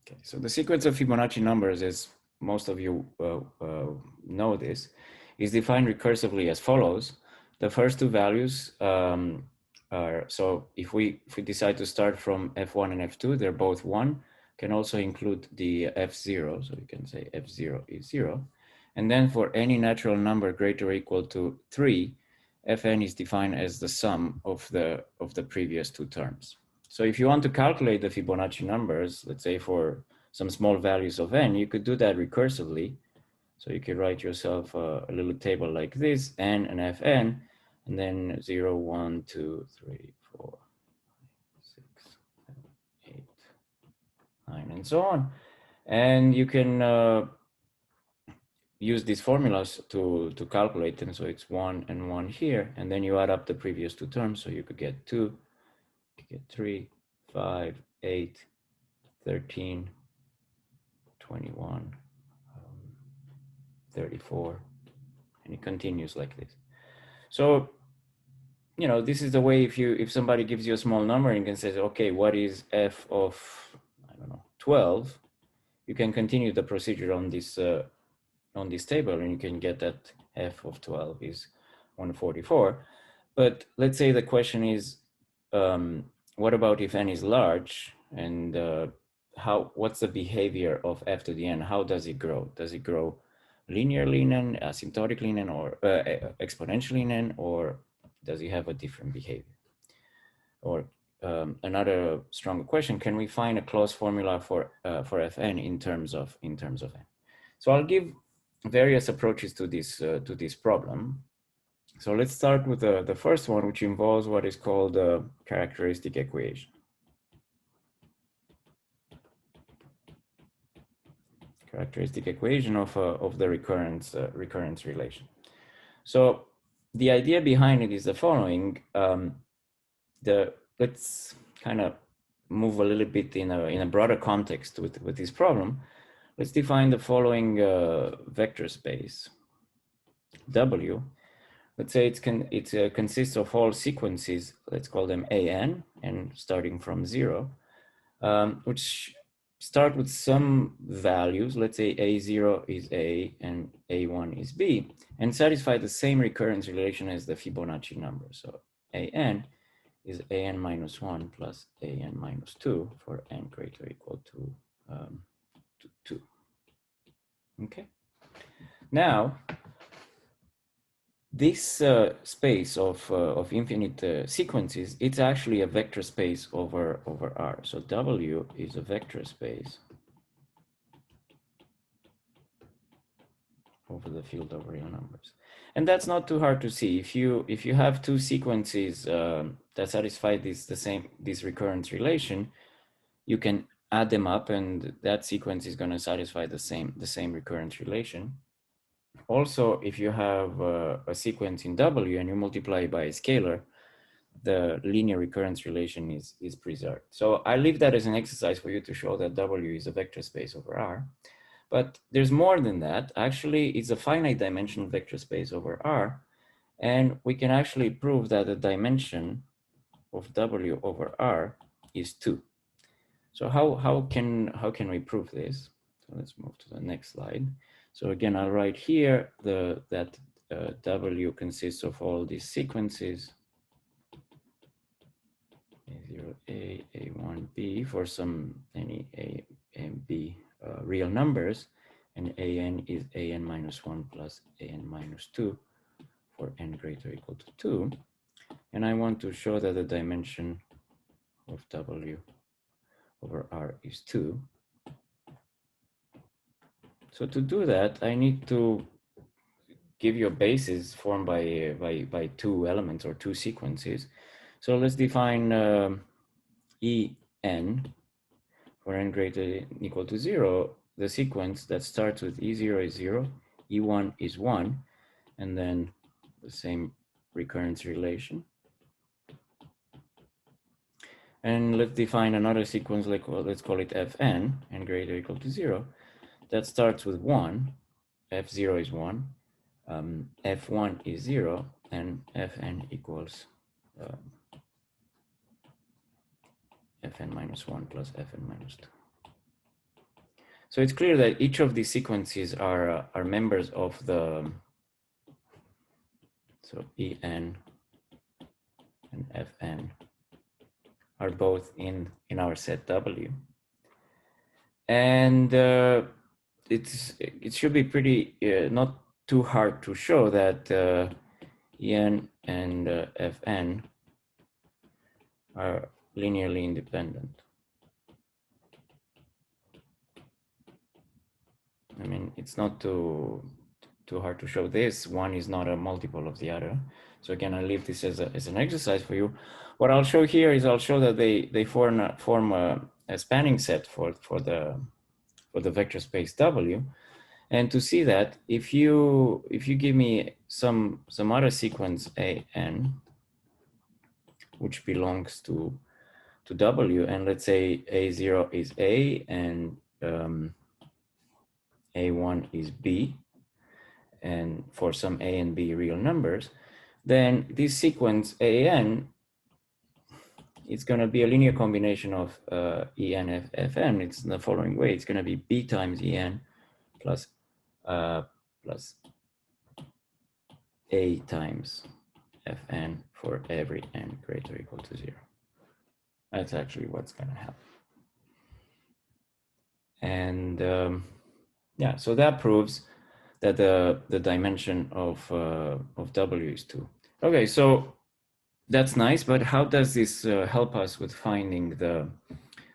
Okay, so the sequence of Fibonacci numbers, as most of you know this, is defined recursively as follows. The first two values are, so if we decide to start from f1 and f2, they're both 1, can also include the f0, so you can say f0 is 0. And then for any natural number greater or equal to 3, fn is defined as the sum of the previous two terms. So if you want to calculate the Fibonacci numbers, let's say for some small values of n, you could do that recursively. So you could write yourself a little table like this, n and fn, and then 0, 1, 2, 3, 4, 6, 7, 8, 9, and so on. And you can use these formulas to calculate them. So it's 1 and 1 here, and then you add up the previous two terms. So you could get 2, you could get 3, 5, 8, 13, 21, 34, and it continues like this. So, you know, this is the way if somebody gives you a small number and can say, okay, what is f of, I don't know, 12, you can continue the procedure on this table, and you can get that f of 12 is 144. But let's say the question is, what about if n is large, and what's the behavior of f to the n? How does it grow? Does it grow linearly in n, asymptotically in n, or exponentially in n, or does it have a different behavior? Or another stronger question: can we find a closed formula for fn in terms of n? So I'll give various approaches to this problem. So let's start with the first one, which involves what is called a characteristic equation. Characteristic equation of the recurrence relation. So the idea behind it is the following. Let's kind of move a little bit in a broader context with this problem. Let's define the following vector space W. Let's say it consists of all sequences. Let's call them an, and starting from 0, which start with some values. Let's say a0 is a and a1 is b, and satisfy the same recurrence relation as the Fibonacci number. So an is an minus 1 plus an minus 2 for n greater or equal to 2. Okay. Now, this space of infinite sequences, it's actually a vector space over R. So W is a vector space over the field of real numbers. And that's not too hard to see. If you have two sequences that satisfy this recurrence relation, you can add them up, and that sequence is going to satisfy the same recurrence relation. Also, if you have a sequence in W and you multiply by a scalar, the linear recurrence relation is preserved. So I leave that as an exercise for you to show that W is a vector space over R. But there's more than that. Actually, it's a finite dimensional vector space over R. And we can actually prove that the dimension of W over R is 2. So how can we prove this? So let's move to the next slide. So again, I'll write here that W consists of all these sequences, A0A, A1B for any A and B real numbers, and an is an minus 1 plus an minus 2 for n greater or equal to 2. And I want to show that the dimension of W over R is 2. So to do that, I need to give you a basis formed by two elements or two sequences. So let's define En for n greater than equal to 0, the sequence that starts with E0 is 0, E1 is 1, and then the same recurrence relation. And let's define another sequence, like, well, let's call it Fn, n greater or equal to 0, that starts with 1, F0 is 1, F1 is 0, and Fn equals Fn minus 1 plus Fn minus 2. So it's clear that each of these sequences are members of the, so En and Fn are both in our set W. And it should be pretty, not too hard to show that En and Fn are linearly independent. I mean, it's not too hard to show this. One is not a multiple of the other. So again, I leave this as an exercise for you. What I'll show here is I'll show that they form a spanning set for the vector space W. And to see that, if you give me some other sequence AN, which belongs to W, and let's say A0 is A and A1 is B, and for some A and B real numbers, then this sequence AN is going to be a linear combination of En Fn. It's in the following way. It's going to be B times En plus A times Fn for every n greater or equal to 0. That's actually what's going to happen. And yeah, so that proves that the dimension of W is 2. Okay, so that's nice, but how does this help us with finding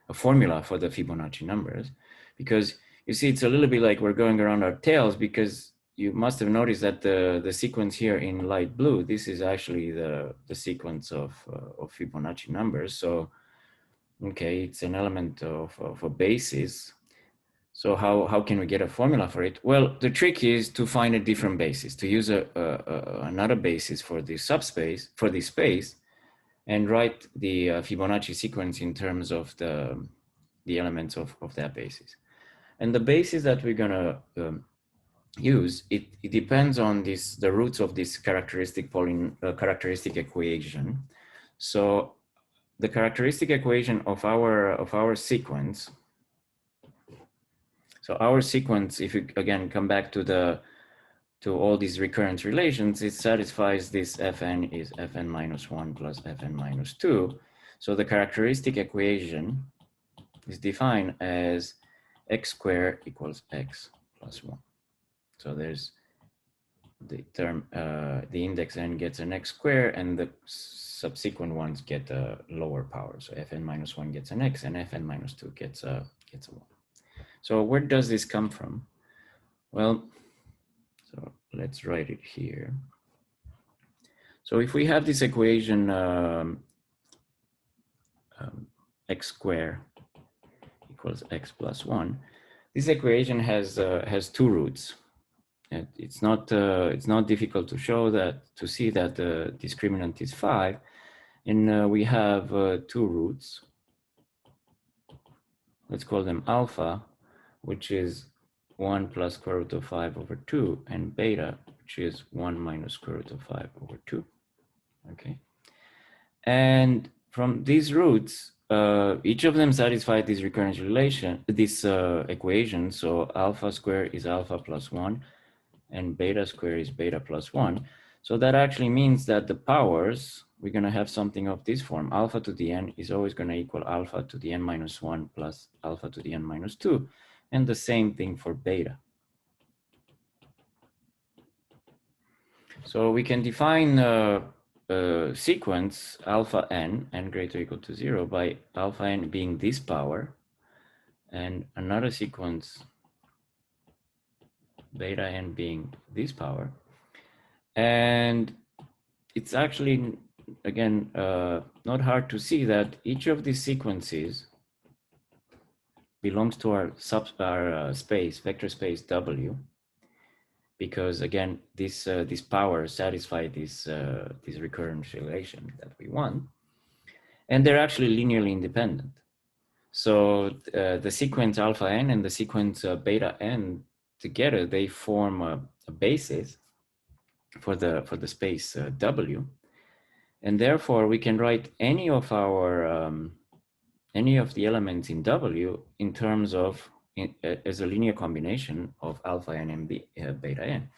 a formula for the Fibonacci numbers? Because you see, it's a little bit like we're going around our tails, because you must have noticed that the sequence here in light blue, this is actually the sequence of Fibonacci numbers. So, okay, it's an element of a basis. So how can we get a formula for it? Well, the trick is to find a different basis, to use another basis for this subspace, for this space, and write the Fibonacci sequence in terms of the elements of that basis. And the basis that we're gonna use, it depends on the roots of this characteristic equation. So the characteristic equation of our sequence. So our sequence, if you again come back to all these recurrence relations, it satisfies this Fn is Fn minus 1 plus Fn minus 2. So the characteristic equation is defined as x squared equals x plus 1. So there's the term, the index n gets an x squared, and the subsequent ones get a lower power. So Fn minus 1 gets an x, and Fn minus 2 gets a 1. So where does this come from? Well, so let's write it here. So if we have this equation x squared equals x plus 1, this equation has two roots. And it's not difficult to show that, to see that the discriminant is 5, and we have two roots. Let's call them alpha, which is 1 plus square root of 5 over 2, and beta, which is 1 minus square root of 5 over 2. Okay. And from these roots, each of them satisfy this recurrence relation, this equation. So alpha squared is alpha plus 1, and beta squared is beta plus 1. So that actually means that the powers, we're going to have something of this form. Alpha to the n is always going to equal alpha to the n minus 1 plus alpha to the n minus 2. And the same thing for beta. So we can define a sequence alpha n greater or equal to 0 by alpha n being this power, and another sequence beta n being this power. And it's actually, again, not hard to see that each of these sequences belongs to our space, vector space W, because again, this power satisfy this recurrence relation that we want, and they're actually linearly independent. So the sequence alpha n and the sequence beta n together, they form a basis for the space W, and therefore we can write any of our any of the elements in W in terms of as a linear combination of alpha n and beta n.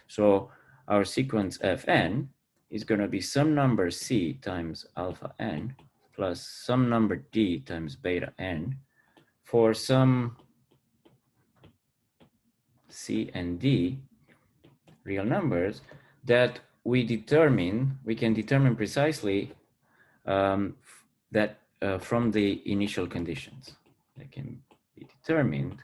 So our sequence Fn is going to be some number c times alpha n plus some number d times beta n for some c and d real numbers that we can determine precisely that from the initial conditions. They can be determined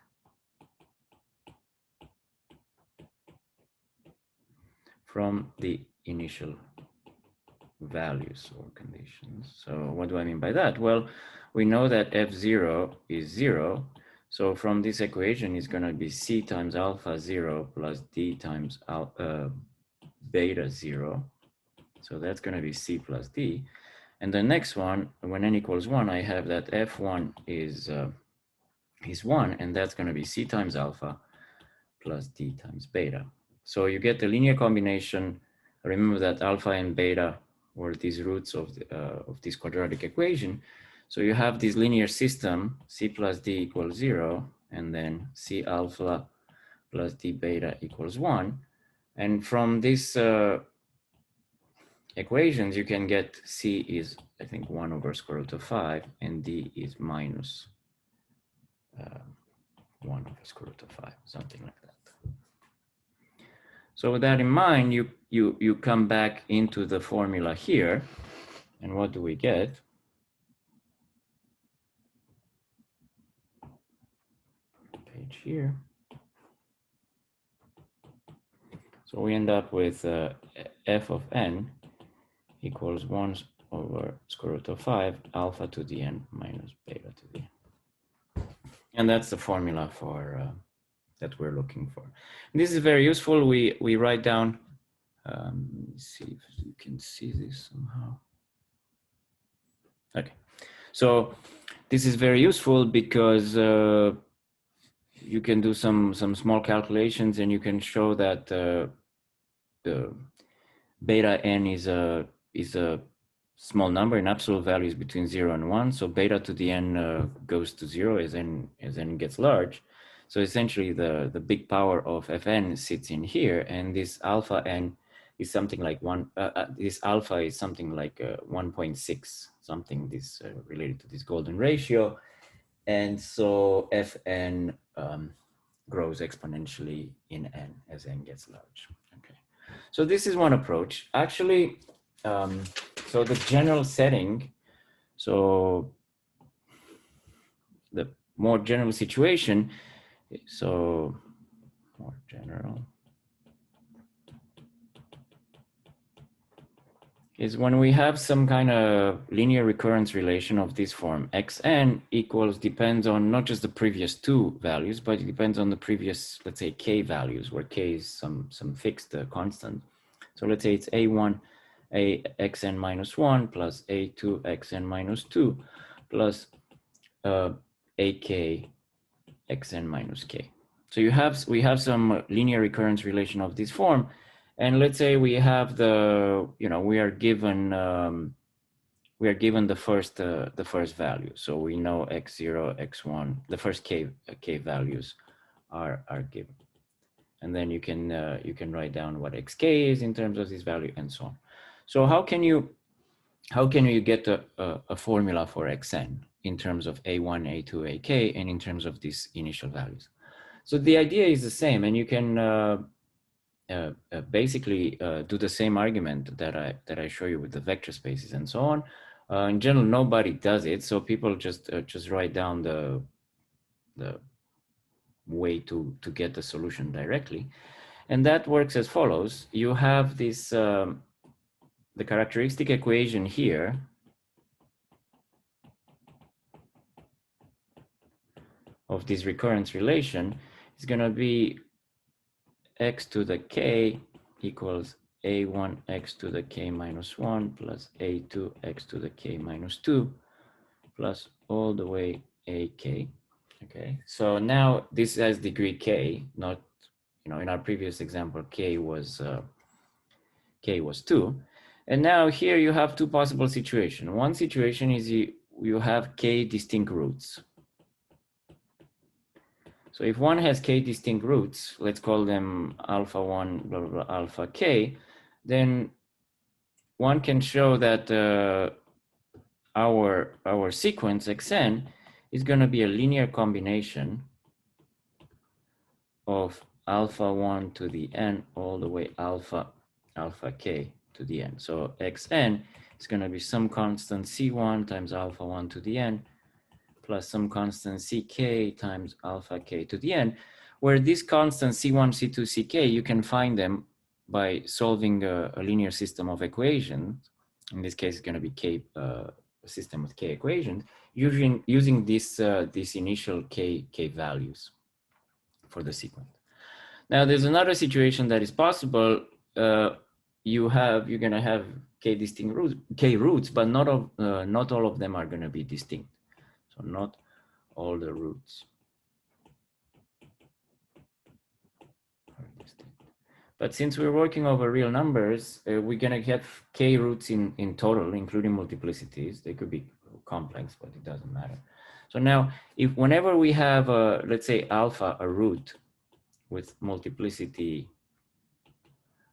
from the initial values or conditions. So what do I mean by that? Well, we know that F0 is 0. So from this equation, it's going to be C times alpha 0 plus D times beta 0. So that's going to be C plus D. And the next one, when n equals 1, I have that F1 is 1, and that's going to be C times alpha plus D times beta. So you get the linear combination. Remember that alpha and beta were these roots of this quadratic equation. So you have this linear system, C plus D equals 0, and then C alpha plus D beta equals 1. And from these equations, you can get C is, I think, 1 over square root of 5, and D is minus 1 over square root of 5, something like that. So with that in mind, you come back into the formula here, and what do we get? Page here. So we end up with f of n equals 1 over square root of 5 alpha to the n minus beta to the n. And that's the formula for that we're looking for. And this is very useful. We write down, let me see if you can see this somehow. Okay, so this is very useful because you can do some small calculations, and you can show that the beta n is a small number in absolute values between 0 and 1. So beta to the n goes to 0 as n gets large. So essentially the big power of Fn sits in here, and this alpha n is something like this alpha is something like 1.6 something, this related to this golden ratio. And so Fn grows exponentially in n as n gets large. Okay, so this is one approach. Actually, so the general setting, so the more general situation, so more general, is when we have some kind of linear recurrence relation of this form. Xn equals depends on not just the previous two values, but it depends on the previous, let's say, k values, where k is some fixed constant. So let's say it's a1 xn minus 1 plus a2 xn minus 2 plus ak xn minus k. So we have some linear recurrence relation of this form. And let's say we have we are given the first value. So we know x0, x1, the first k values are given. And then you can write down what xk is in terms of this value and so on. So how can you get a formula for xn in terms of a1, a2, ak, and in terms of these initial values? So the idea is the same, and you can basically do the same argument that I show you with the vector spaces and so on. In general, nobody does it, so people just write down the way to get the solution directly, and that works as follows. You have this the characteristic equation here of this recurrence relation is going to be x to the k equals a1 x to the k minus 1 plus a2 x to the k minus 2 plus all the way ak. Okay, so now this has degree k, not, in our previous example, k was 2. And now here you have two possible situations. One situation is you have k distinct roots. So if one has k distinct roots, let's call them alpha 1, blah, blah, blah, alpha k, then one can show that our sequence xn is going to be a linear combination of alpha 1 to the n all the way alpha k to the n. So xn is going to be some constant c1 times alpha 1 to the n plus some constant ck times alpha k to the n, where this constant c1, c2, ck, you can find them by solving a linear system of equations. In this case, it's going to be a system with k equations, using this initial k values for the sequence. Now, there's another situation that is possible. You're going to have k distinct roots, but not all of them are going to be distinct. So not all the roots are distinct. But since we're working over real numbers, we're going to have k roots in total, including multiplicities. They could be complex, but it doesn't matter. So now, whenever we have, let's say, alpha, a root with multiplicity,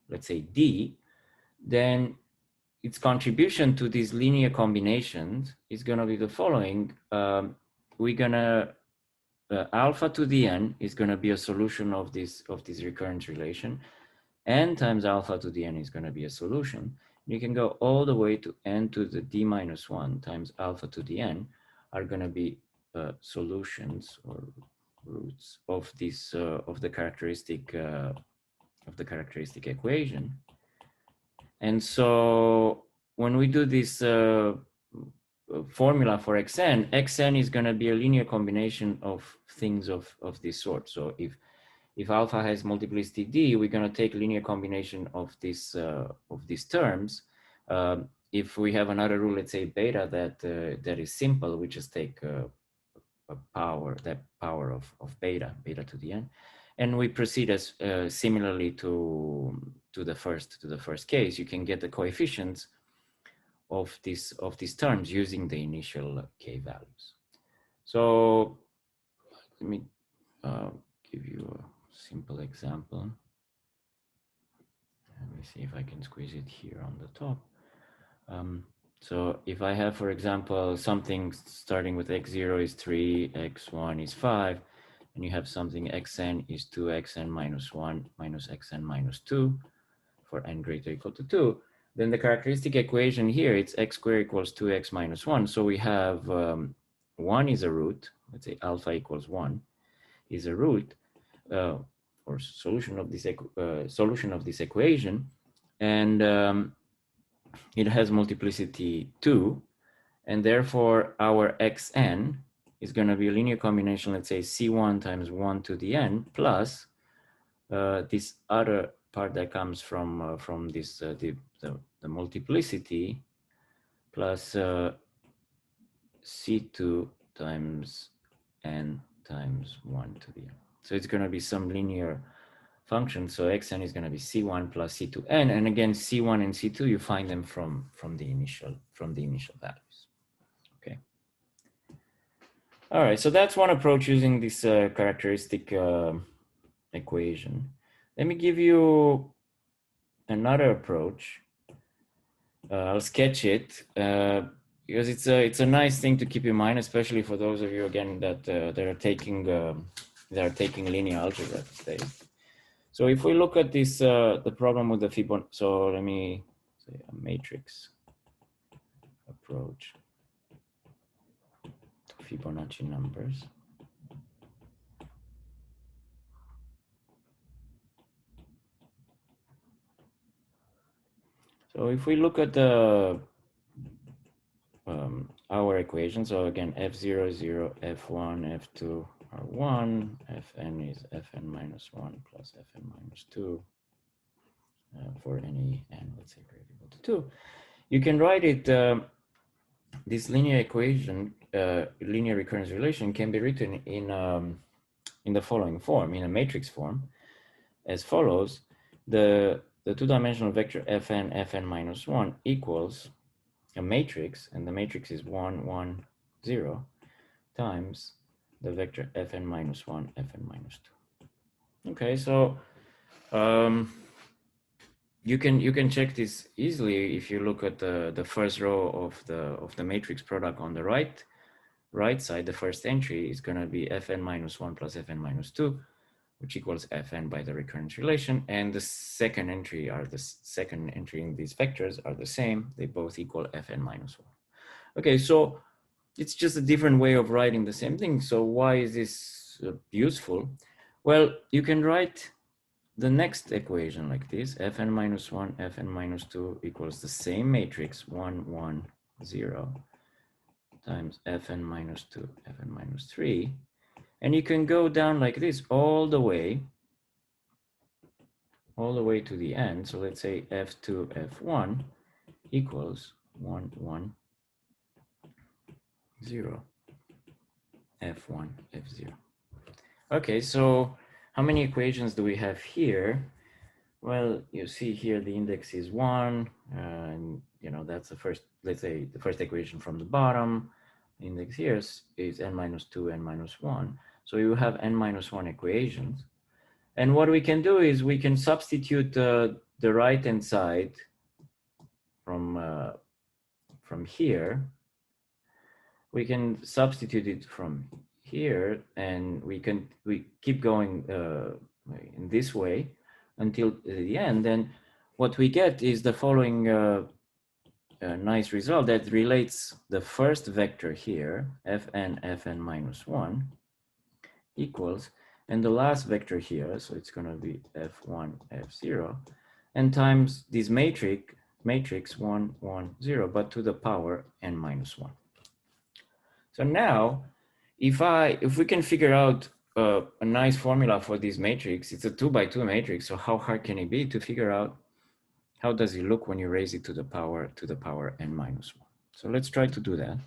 let's say d, then its contribution to these linear combinations is going to be the following. We're going to alpha to the n is going to be a solution of this recurrence relation. N times alpha to the n is going to be a solution. You can go all the way to n to the d minus 1 times alpha to the n are going to be solutions or roots of this of the characteristic equation. And so when we do this formula for xn is going to be a linear combination of things of this sort. So if alpha has multiplicity d, we're going to take linear combination of these terms. If we have another rule, let's say beta, that is simple, we just take power of beta to the n, and we proceed as similarly to the first case. You can get the coefficients of these terms using the initial k values. So let me give you a simple example. Let me see if I can squeeze it here on the top. So if I have, for example, something starting with x0 is 3, x1 is 5, and you have something xn is 2, xn minus 1 minus xn minus 2 for n greater or equal to 2, then the characteristic equation here, it's x squared equals 2x minus 1. So we have 1 is a root, let's say alpha equals 1 is a root, or solution of this equation, and it has multiplicity 2, and therefore our xn is going to be a linear combination, let's say c1 times 1 to the n plus this other part that comes from this the multiplicity plus c2 times n times 1 to the n. So it's going to be some linear function. So xn is going to be c1 plus c2n, and again c1 and c2 you find them from the initial values. Okay. All right. So that's one approach using this characteristic equation. Let me give you another approach. I'll sketch it because it's a nice thing to keep in mind, especially for those of you again that are taking linear algebra today. So if we look at this the problem with the Fibonacci, so let me say a matrix approach to Fibonacci numbers. So if we look at the our equation, so again f0 0, f1 f2 are 1, fn is fn minus 1 plus fn minus 2 for any n, let's say greater than 2. You can write it, this linear equation, linear recurrence relation can be written in the following form, in a matrix form, as follows. The two-dimensional vector fn minus 1 equals a matrix, and the matrix is 1 1 0 times the vector fn minus 1, fn minus 2. Okay, so you can check this easily if you look at the first row of the matrix product on the right side. The first entry is going to be fn minus 1 plus fn minus 2, which equals fn by the recurrence relation, and the second entry in these vectors are the same. They both equal fn minus 1. Okay, so it's just a different way of writing the same thing. So why is this useful? Well, you can write the next equation like this: fn minus 1, fn minus 2 equals the same matrix 1, 1, 0 times fn minus 2, fn minus 3. And you can go down like this all the way to the end. So let's say f2, f1 equals 1, 1, 0, f1, f0. Okay, so how many equations do we have here? Well, you see here the index is 1, and that's the first, let's say the first equation from the bottom. The index here is n minus 2, n minus 1. So you have n minus 1 equations. And what we can do is we can substitute the right-hand side from here. We can substitute it from here, and we keep going in this way until the end. And what we get is the following nice result that relates the first vector here, fn minus 1, equals, and the last vector here, so it's going to be f1, f0, and times this matrix 1, 1, 0, but to the power n minus 1. So now, if we can figure out a nice formula for this matrix, it's a 2 by 2 matrix. So how hard can it be to figure out how does it look when you raise it to the power n minus 1? So let's try to do that.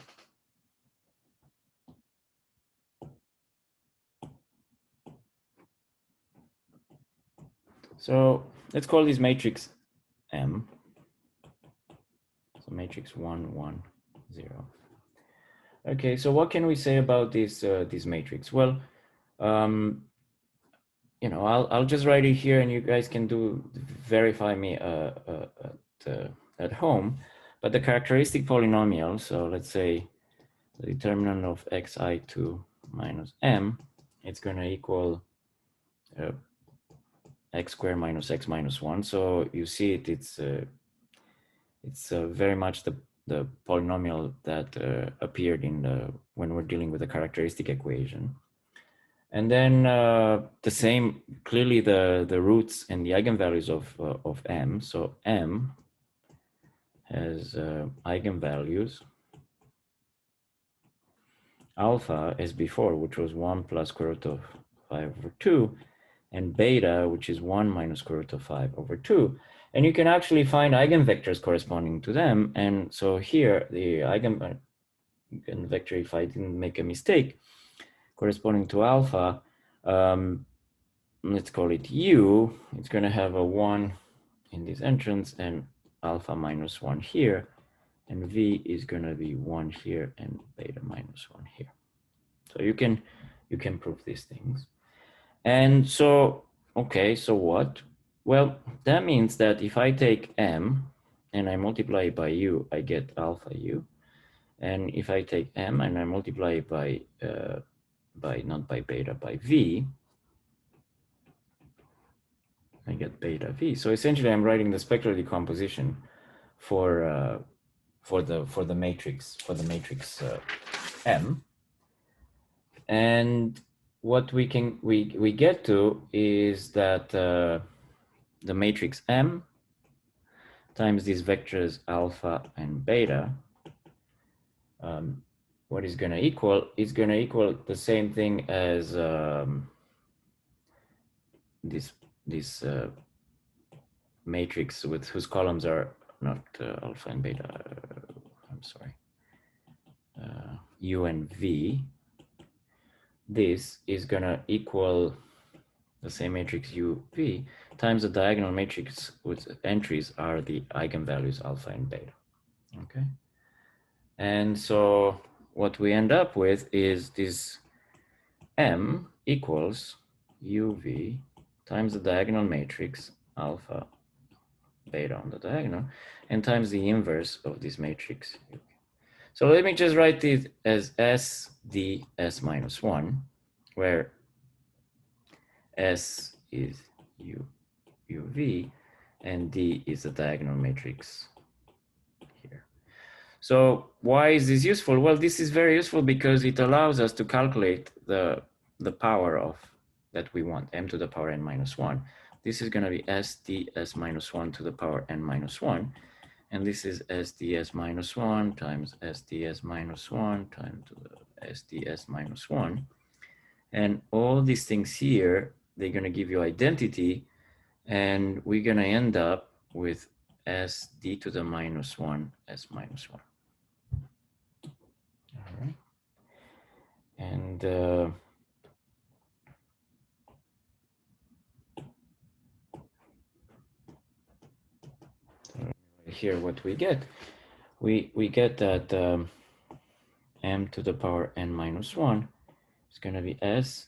So let's call this matrix M. So matrix 1, 1, 0. Okay, so what can we say about this matrix? Well, I'll just write it here, and you guys can verify me at home. But the characteristic polynomial, so let's say the determinant of xi2 minus m, it's going to equal x squared minus x minus 1. So you see it's very much the polynomial that appeared when we're dealing with the characteristic equation. And then the same, clearly the roots and the eigenvalues of m. So m has eigenvalues alpha as before, which was 1 plus square root of 5 over 2, and beta, which is 1 minus square root of 5 over 2. And you can actually find eigenvectors corresponding to them. And so here, the eigenvector, if I didn't make a mistake, corresponding to alpha, let's call it u, it's going to have a 1 in this entrance and alpha minus 1 here, and v is going to be 1 here and beta minus 1 here. So you can prove these things. And so, okay, so what? Well, that means that if I take m and I multiply it by u, I get alpha u. And if I take m and I multiply it by not by beta, by v, I get beta v. So essentially, I'm writing the spectral decomposition for the matrix M. And what we get to is that the matrix M times these vectors alpha and beta, what is going to equal? It's going to equal the same thing as this matrix with whose columns are not alpha and beta. I'm sorry, u and v. This is going to equal the same matrix u, v, times the diagonal matrix with entries are the eigenvalues alpha and beta. Okay. And so what we end up with is this M equals UV times the diagonal matrix alpha beta on the diagonal and times the inverse of this matrix. So let me just write it as S D S minus 1, where S is UV and D is the diagonal matrix here. So why is this useful? Well, this is very useful because it allows us to calculate the power of that we want, m to the power n minus 1. This is going to be S ds minus 1 to the power n minus 1. And this is S ds minus 1 times S ds minus 1 times to the S ds minus 1. And all these things here, they're going to give you identity. And we're going to end up with S d to the minus 1 S minus 1. All right. And here what we get, we get that m to the power n minus 1 is going to be S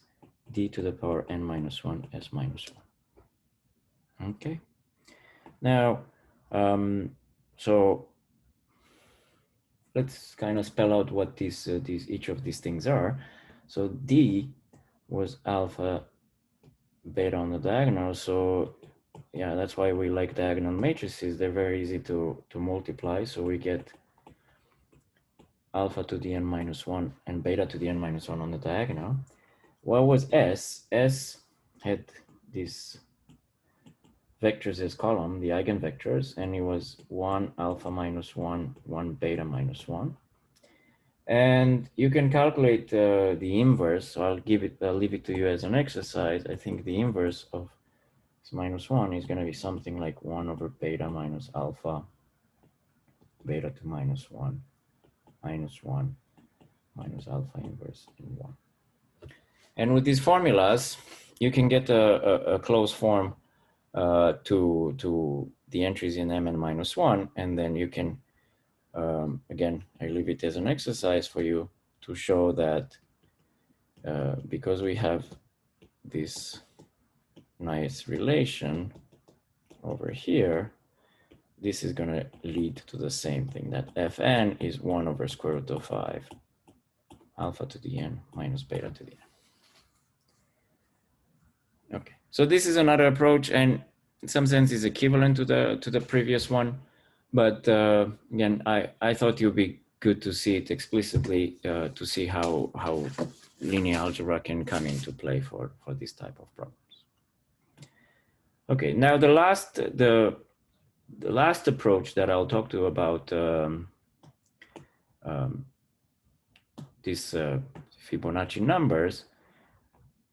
d to the power n minus 1 S minus 1. Okay. Now, so let's kind of spell out what these each of these things are. So D was alpha beta on the diagonal. So yeah, that's why we like diagonal matrices. They're very easy to multiply. So we get alpha to the n minus 1 and beta to the n minus 1 on the diagonal. What was S? S had these vectors as column, the eigenvectors, and it was 1 alpha minus 1, 1 beta minus 1. And you can calculate the inverse. So I'll leave it to you as an exercise. I think the inverse of minus 1 is going to be something like 1 over beta minus alpha, beta to minus 1, minus 1, minus alpha inverse in 1. And with these formulas, you can get a closed form to the entries in Mn minus 1, and then you can, again, I leave it as an exercise for you to show that because we have this nice relation over here, this is going to lead to the same thing, that Fn is 1 over square root of 5 alpha to the n minus beta to the n. Okay, so this is another approach, and in some sense is equivalent to the previous one, but again, I thought it would be good to see it explicitly to see how linear algebra can come into play for this type of problems. Okay, now the last approach that I'll talk to about these Fibonacci numbers,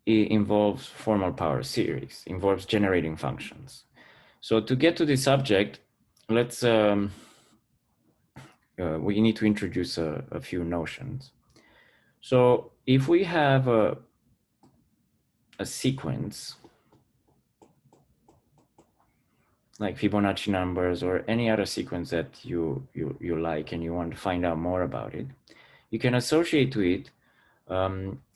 it involves formal power series, involves generating functions. So to get to the subject, let's we need to introduce a few notions. So if we have a sequence like Fibonacci numbers or any other sequence that you like and you want to find out more about it, you can associate to it.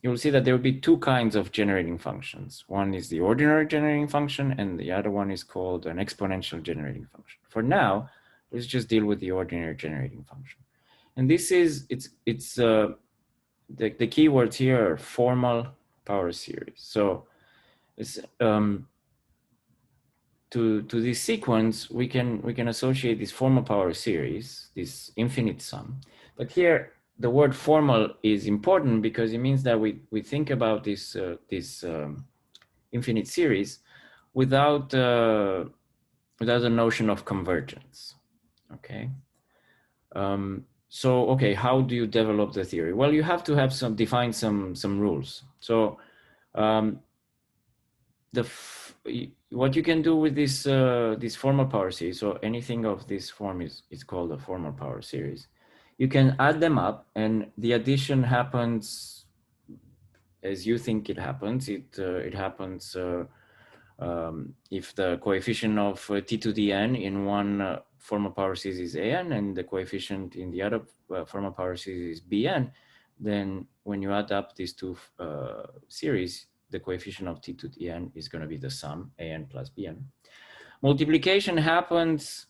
You'll see that there will be two kinds of generating functions. One is the ordinary generating function, and the other one is called an exponential generating function. For now, let's just deal with the ordinary generating function. And this is, the keywords here are formal power series. So it's, to this sequence, we can associate this formal power series, this infinite sum. But here, the word formal is important because it means that we think about this infinite series without the notion of convergence. Okay. So okay, how do you develop the theory? Well, you have to have define some rules. So what you can do with this formal power series, so anything of this form is called a formal power series. You can add them up, and the addition happens as you think it happens. It happens if the coefficient of t to the n in one formal power series is an, and the coefficient in the other formal power series is bn, then when you add up these two series, the coefficient of t to the n is going to be the sum, an plus bn. Multiplication happens,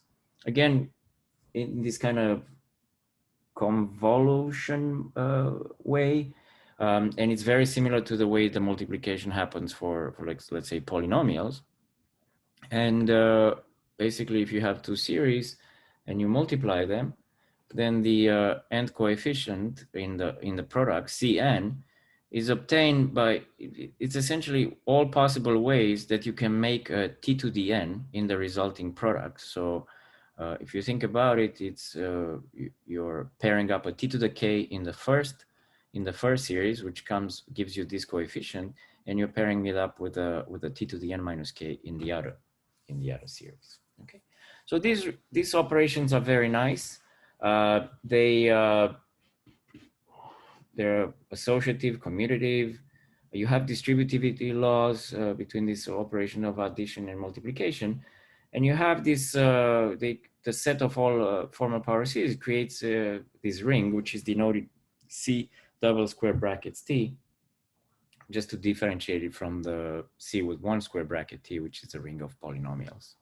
again, in this kind of convolution way. And it's very similar to the way the multiplication happens for like, let's say, polynomials. And basically, if you have two series and you multiply them, then the end coefficient in the product, Cn, is obtained by, it's essentially all possible ways that you can make a t to the n in the resulting product. So if you think about it, it's you're pairing up a t to the k in the first series, which gives you this coefficient, and you're pairing it up with a t to the n minus k in the other series. Okay, so these operations are very nice. They're associative, commutative. You have distributivity laws between this operation of addition and multiplication, and you have this the set of all formal power series creates this ring, which is denoted C double square brackets T, just to differentiate it from the C with one square bracket T, which is a ring of polynomials.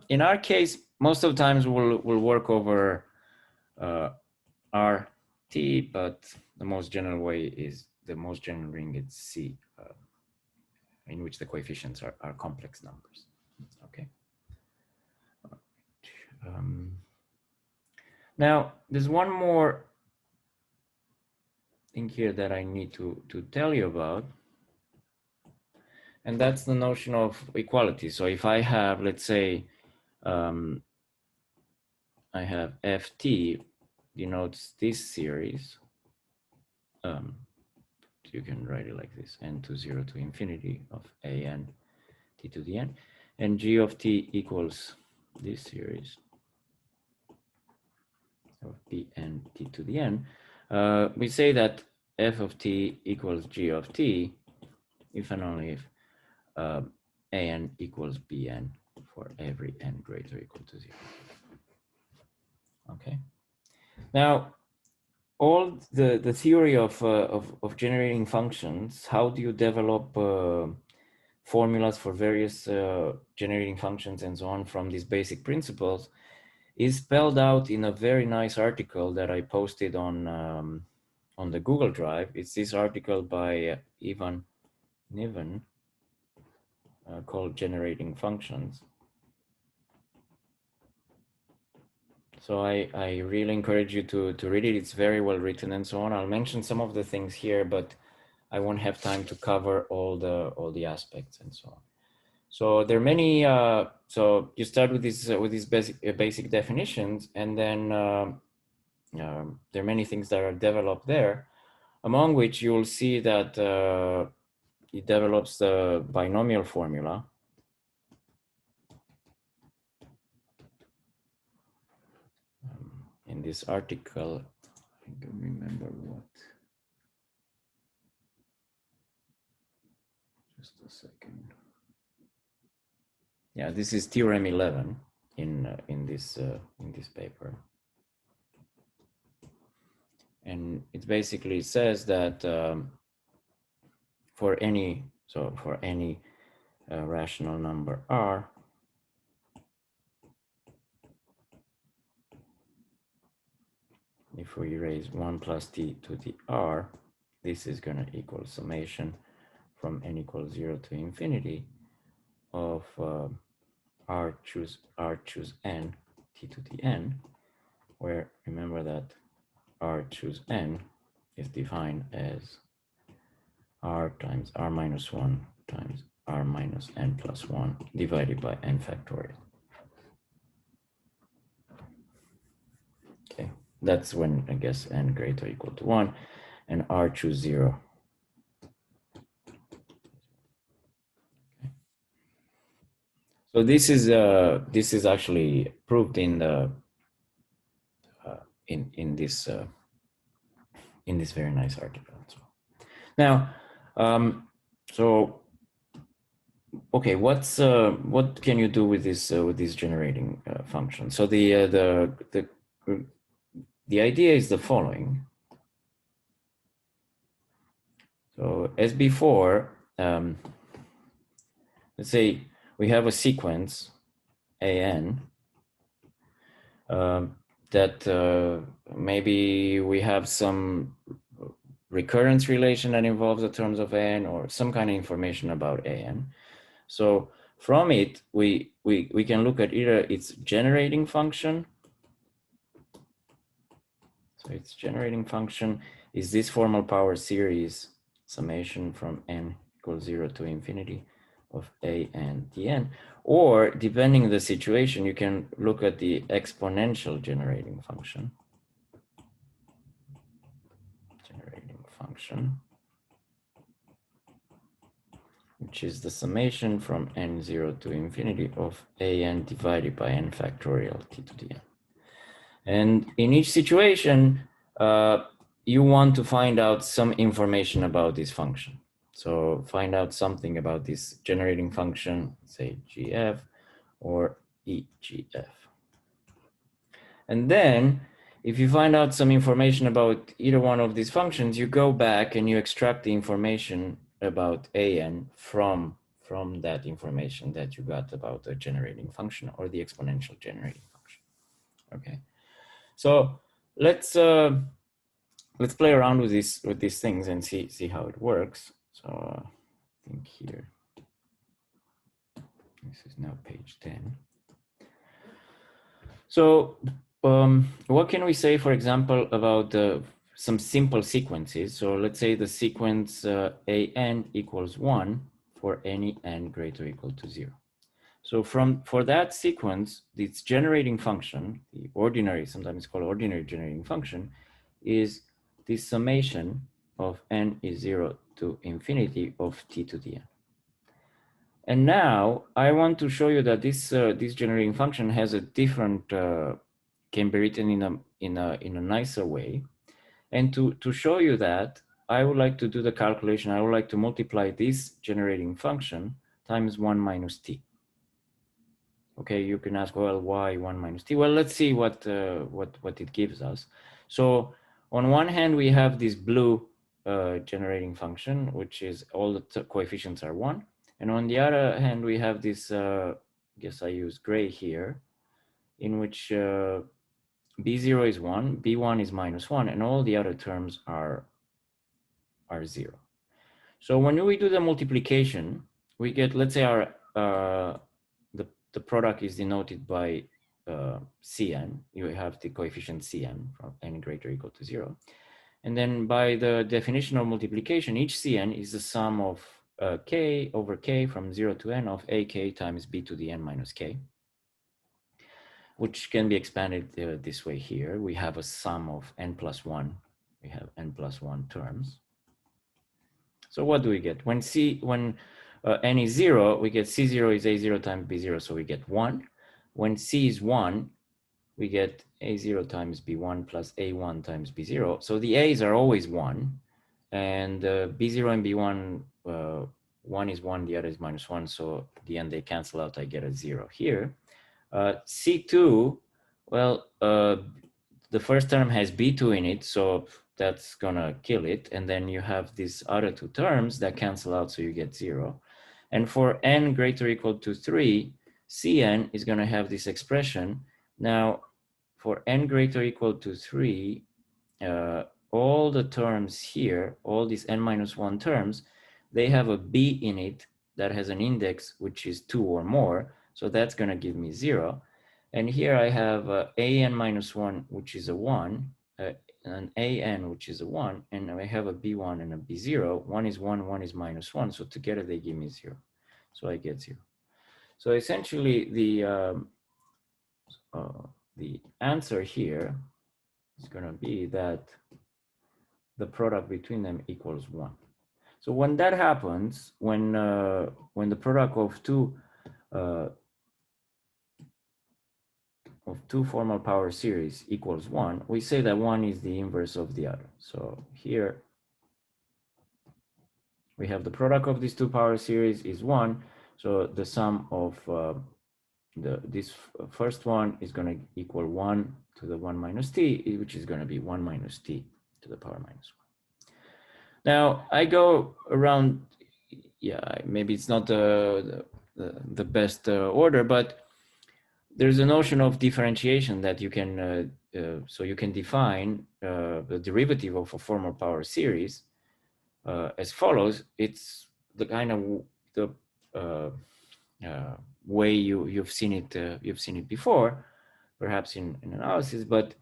In our case, most of the times we'll work over RT, but the most general way is the most general ring is C, in which the coefficients are complex numbers. Okay. Now, there's one more thing here that I need to tell you about, and that's the notion of equality. So if I have, let's say, I have FT denotes this series. You can write it like this: n to 0 to infinity of an t to the n, and g of t equals this series of bn t to the n. We say that f of t equals g of t if and only if an equals bn for every n greater or equal to 0. Okay. Now, all the theory of generating functions, how do you develop formulas for various generating functions and so on from these basic principles, is spelled out in a very nice article that I posted on the Google Drive. It's this article by Ivan Niven called Generating Functions. So I really encourage you to read it. It's very well written and so on. I'll mention some of the things here, but I won't have time to cover all the aspects and so on. So there are many. So you start with these basic definitions, and then there are many things that are developed there, among which you will see that it develops the binomial formula. In this article, I don't remember what. Just a second. Yeah, this is theorem 11 in this paper, and it basically says that for any rational number R, if we raise 1 plus t to the R, this is going to equal summation from n equals 0 to infinity of R choose n t to the n, where remember that R choose n is defined as R times R minus 1 times R minus n plus 1 divided by n factorial. Okay, that's when I guess n greater or equal to 1 and R choose 0. Okay. So this is actually proved in the in this very nice article. So now, so okay, what can you do with this generating function? So the idea is the following. So as before, let's say we have a sequence an that maybe we have some recurrence relation that involves the terms of n or some kind of information about an. So from it, we can look at either its generating function. So its generating function is this formal power series summation from n equals 0 to infinity of a and dn, or depending on the situation, you can look at the exponential generating function. Which is the summation from n0 to infinity of an divided by n factorial t to the n. And in each situation, you want to find out some information about this function. So find out something about this generating function, say gf or egf. And then if you find out some information about either one of these functions, you go back and you extract the information about an from that information that you got about the generating function or the exponential generating function. Okay, so let's play around with these things and see how it works. So I think here, this is now page 10. So what can we say, for example, about some simple sequences? So let's say the sequence an equals 1 for any n greater or equal to 0. So for that sequence, its generating function, the ordinary, sometimes called ordinary generating function, is the summation of n is 0 to infinity of t to the n. And now I want to show you that this generating function has a different can be written in a nicer way. And to show you that, I would like to do the calculation. I would like to multiply this generating function times 1 minus t. Okay, you can ask, well, why 1 minus t? Well, let's see what it gives us. So on one hand, we have this blue generating function, which is all the coefficients are 1. And on the other hand, we have this, I guess I use gray here, in which b0 is 1, b1 is minus 1, and all the other terms are 0. So when we do the multiplication, we get, let's say our the product is denoted by Cn. You have the coefficient Cn from n greater or equal to 0. And then by the definition of multiplication, each Cn is the sum of k over k from 0 to n of ak times b to the n minus k, which can be expanded this way here. We have a sum of n plus 1. We have n plus 1 terms. So what do we get? When n is 0, we get C0 is A0 times B0, so we get 1. When C is 1, we get A0 times B1 plus A1 times B0. So the A's are always 1, and B0 and B1, one is 1, the other is minus 1, so at the end they cancel out, I get a 0 here. C2, well, the first term has B2 in it, so that's gonna kill it. And then you have these other two terms that cancel out, so you get 0. And for n greater or equal to 3, Cn is gonna have this expression. Now, for n greater or equal to 3, all the terms here, all these n minus 1 terms, they have a b in it that has an index which is 2 or more, so that's gonna give me 0. And here I have an minus 1, which is a 1, an an, which is a 1, and I have a b1 and a b0. One is 1, one is minus 1, so together they give me 0. So I get 0. So essentially the answer here is going to be that the product between them equals 1. So when that happens, when the product of two formal power series equals 1, we say that one is the inverse of the other. So here we have the product of these two power series is 1. So the sum of this first one is going to equal 1 to the 1 minus t, which is going to be 1 minus t to the power minus 1. Now I go around, yeah, maybe it's not the best order, but there's a notion of differentiation that you can, so you can define the derivative of a formal power series as follows. It's the kind of the way you've seen it before, perhaps in analysis, but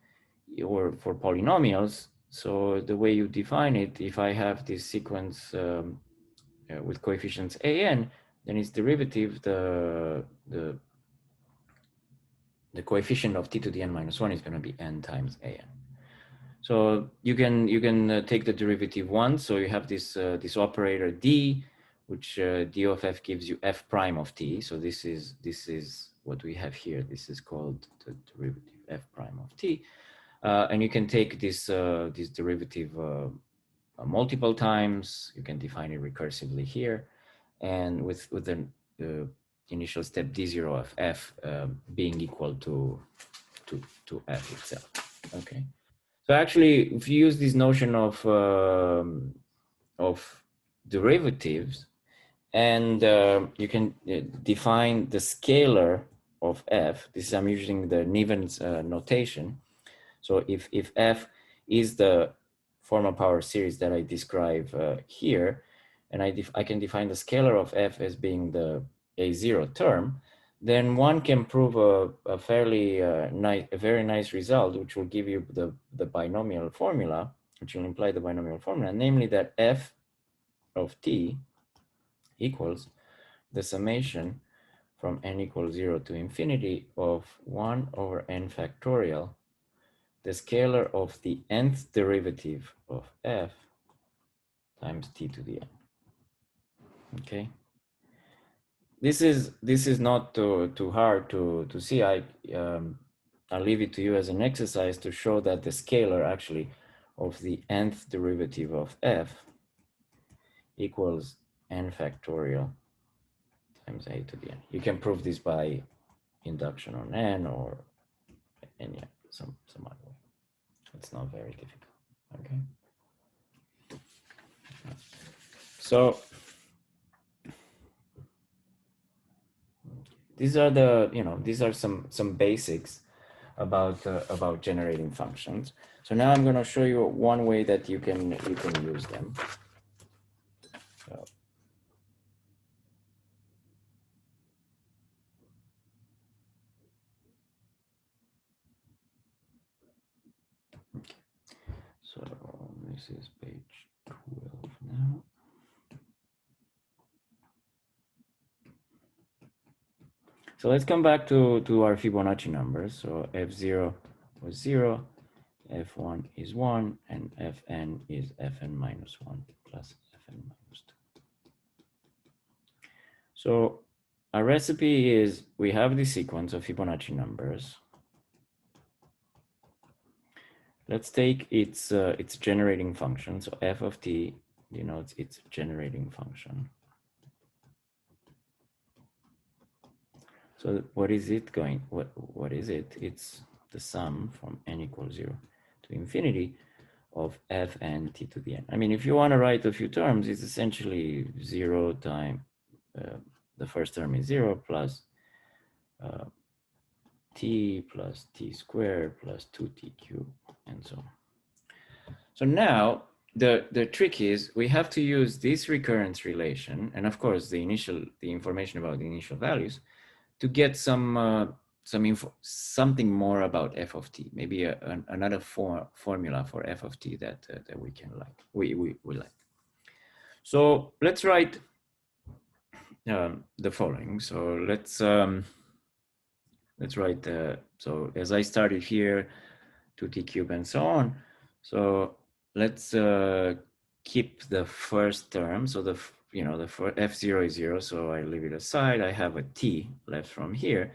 or for polynomials. So the way you define it, if I have this sequence with coefficients an, then its derivative, the coefficient of t to the n minus 1 is going to be n times an. So you can take the derivative once. So you have this operator d, which d of f gives you f prime of t. So this is what we have here. This is called the derivative f prime of t. And you can take this derivative multiple times. You can define it recursively here, and with the initial step d0 of f being equal to f itself. Okay. So actually, if you use this notion of derivatives, and you can define the scalar of f. This is, I'm using the Niven's notation. So if f is the formal power series that I describe here, and I can define the scalar of f as being the a0 term, then one can prove a fairly very nice result, which will give you the binomial formula, which will imply the binomial formula, namely that f of t equals the summation from n equals 0 to infinity of 1 over n factorial, the scalar of the nth derivative of f times t to the n. Okay. This is not too hard to see. I'll leave it to you as an exercise to show that the scalar actually of the nth derivative of f equals n factorial times a to the n. You can prove this by induction on n or any some other way. It's not very difficult. Okay. So these are these are some basics about generating functions. So now I'm going to show you one way that you can use them. So, okay. So this is page 12 now. So let's come back to our Fibonacci numbers. So f0 was 0, f1 is 1, and fn is fn minus 1 plus fn minus 2. So our recipe is we have the sequence of Fibonacci numbers. Let's take its generating function. So f of t denotes its generating function. So what is it going? What is it? It's the sum from n equals 0 to infinity of fn t to the n. I mean, if you want to write a few terms, it's essentially 0 times the first term is 0 plus t plus t squared plus 2t cubed and so on. So now the trick is we have to use this recurrence relation, and of course the information about the initial values, to get something more about f of t, maybe another formula for f of t that we can we like. So let's write the following. So let's write so as I started here, 2t cubed and so on. So let's keep the first term. So the f0 is 0, so I leave it aside. I have a t left from here,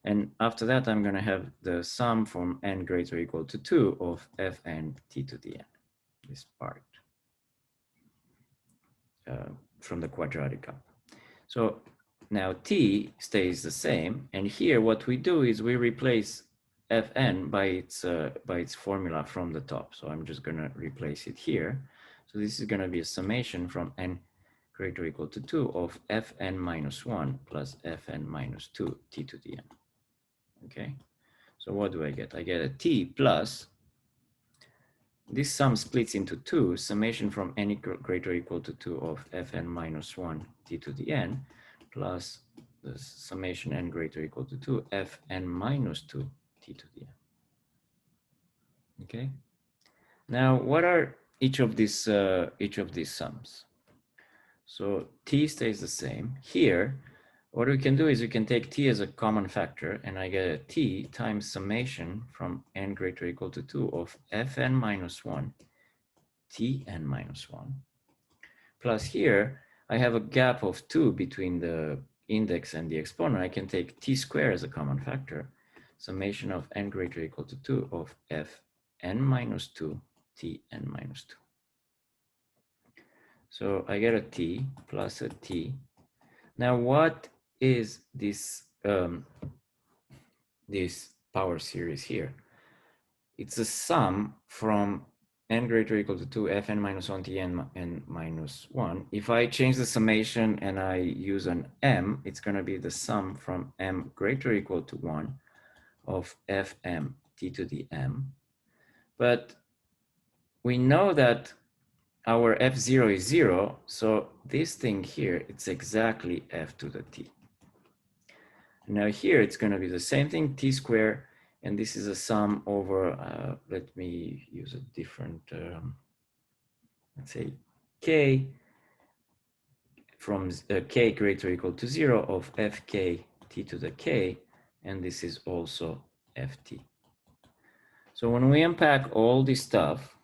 and after that I'm going to have the sum from n greater or equal to 2 of fn t to the n, this part from the quadratic up. So now t stays the same, and here what we do is we replace fn by its formula from the top. So I'm just going to replace it here. So this is going to be a summation from n greater or equal to 2 of fn minus 1 plus fn minus 2 t to the n. Okay, so what do I get? I get a t plus, this sum splits into 2, summation from n greater or equal to 2 of fn minus 1 t to the n plus the summation n greater or equal to 2 fn minus 2 t to the n. Okay, now what are each of these sums? So t stays the same. Here, what we can do is we can take t as a common factor, and I get a t times summation from n greater or equal to 2 of fn minus 1 tn minus 1. Plus here, I have a gap of 2 between the index and the exponent. I can take t squared as a common factor, summation of n greater or equal to 2 of fn minus 2 tn minus 2. So I get a t plus a t. Now what is this this power series here? It's a sum from n greater or equal to 2 fn minus 1 tn n minus 1. If I change the summation and I use an m, it's going to be the sum from m greater or equal to 1 of fm t to the m. But we know that our f0 is 0, so this thing here, it's exactly f to the t. Now here it's going to be the same thing, t squared, and this is a sum over, let me use a different, let's say k, from k greater or equal to 0 of fk t to the k, and this is also ft. So when we unpack all this stuff,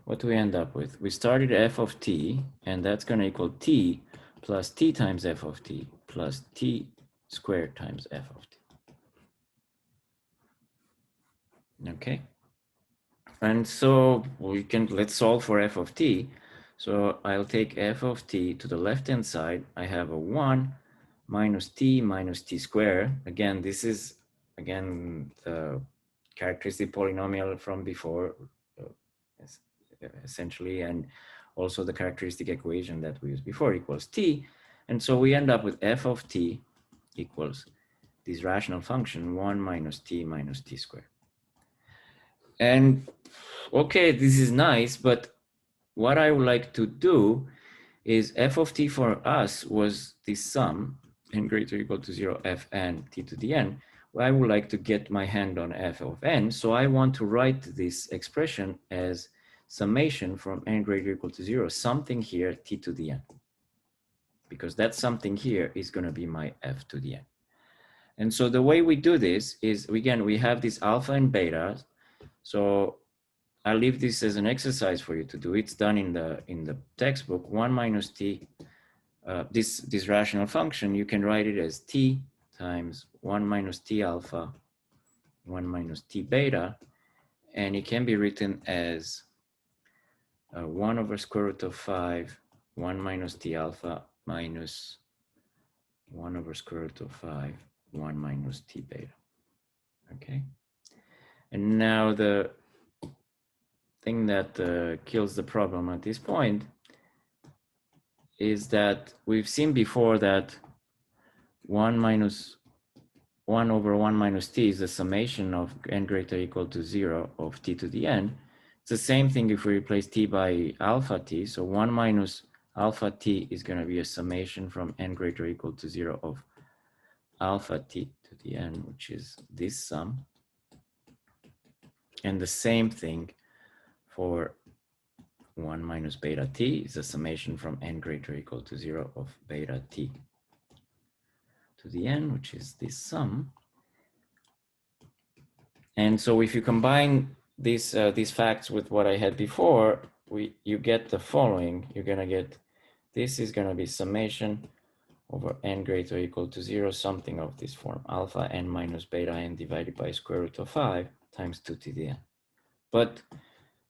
what do we end up with? We started f of t, and that's going to equal t plus t times f of t plus t squared times f of t. Okay. And so let's solve for f of t. So I'll take f of t to the left-hand side. I have a 1 minus t squared. Again, this is, the characteristic polynomial from before, essentially, and also the characteristic equation that we used before equals t. And so we end up with f of t equals this rational function 1 minus t squared. And okay, this is nice, but what I would like to do is f of t for us was this sum n greater or equal to 0 fn t to the n. I would like to get my hand on f of n, so I want to write this expression as summation from n greater or equal to 0, something here t to the n, because that something here is going to be my f to the n. And so the way we do this is, again, we have this alpha and beta. So I'll leave this as an exercise for you to do. It's done in the textbook. 1 minus t, this rational function, you can write it as t times 1 minus t alpha, 1 minus t beta, and it can be written as 1 over square root of 5, 1 minus t alpha minus 1 over square root of 5, 1 minus t beta. Okay. And now the thing that kills the problem at this point is that we've seen before that 1 over 1 minus t is the summation of n greater or equal to 0 of t to the n. It's the same thing if we replace t by alpha t. So 1 minus alpha t is going to be a summation from n greater or equal to 0 of alpha t to the n, which is this sum. And the same thing for 1 minus beta t is a summation from n greater or equal to 0 of beta t to the n, which is this sum. And so if you combine these facts with what I had before, you get the following. You're going to get, this is going to be summation over n greater or equal to 0, something of this form, alpha n minus beta n divided by square root of 5 times 2 to the n. But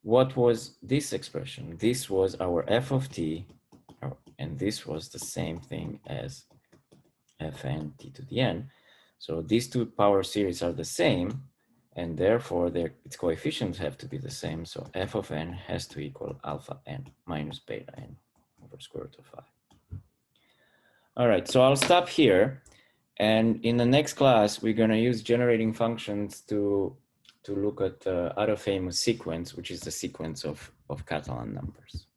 what was this expression? This was our f of t, and this was the same thing as fn t to the n. So these two power series are the same. and therefore its coefficients have to be the same. So f of n has to equal alpha n minus beta n over square root of 5. All right, so I'll stop here. And in the next class, we're going to use generating functions to look at other famous sequence, which is the sequence of Catalan numbers.